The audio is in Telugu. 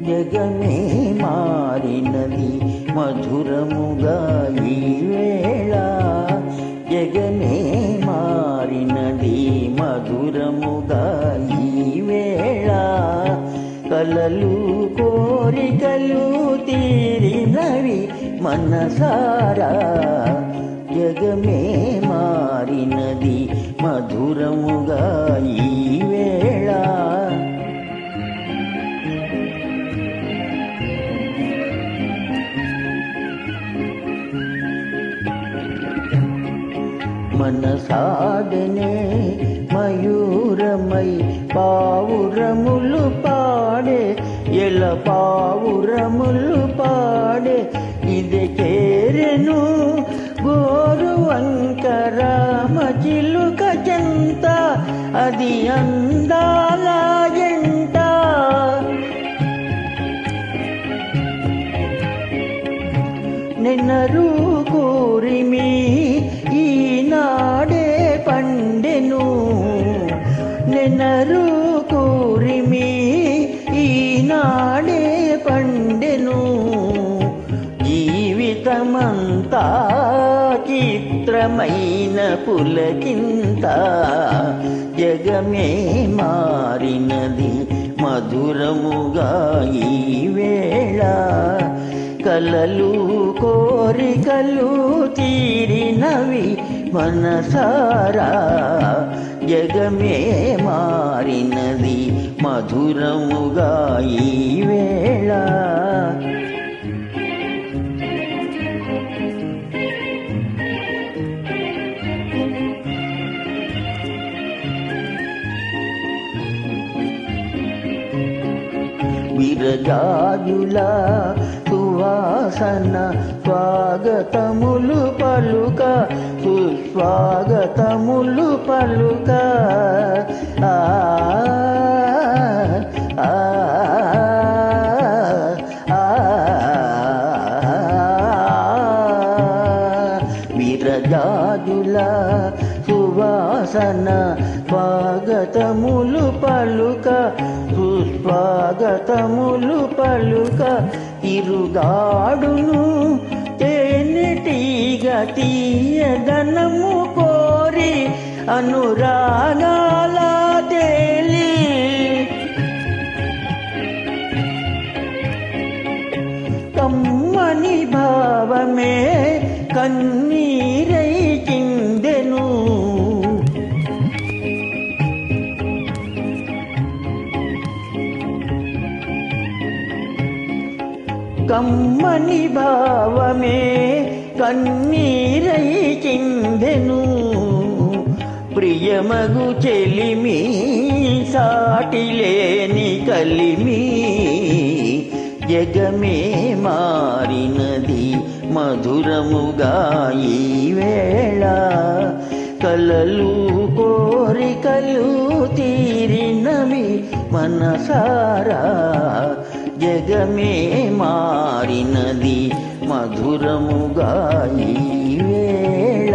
జగమే మారినది మధురముగా ఈ వేళ, జగమే మారినది మధురముగా ఈ వేళ. కలలు కోరికలు తీరినవి మనసారా, జగమే మారినది మధురముగా ఈ వేళ. మనసాగనే మయూరమై పావురములు పాడే, ఎల పావురములు పాడే. ఇది చేరెను గోరువంకరామ చిలుక చెంత, అది అందాల జంట. నెన్నరు కూరిమి ఈనాడే పండెను, నెన్నరు కూరిమి ఈనాడే పండెను. జీవితమంతా చిత్రమైన పులకింత, జగమే మారినది మధురముగా ఈ వేళ. కలలు కోరికలు తీరినవి మనసారా, జగమే మారినది మధురముగా ఈ వేళ. విరజాజుల సువాసన స్వాగతములు పలుక, సుస్వాగతములు పలుక. విరజాజుల సువాసన స్వాగతములు పలుక, సుస్వాగతములు పలుక. తిరుగాడును తేనెటీగ తీయదనము కోరి, అనురాగాల తేలి. కమ్మని భావమే కన్నీరై చిందెను, కమ్మని భావమే కన్నీరై చిందెను. ప్రియమగు చెలిమి సాటిలేని కలిమి, జగమే మారినది మధురముగా ఈ వేళ. కలలు కోరికలు తీరినవి మనసారా, జగమే మారినది మధురముగా ఈ వేళ.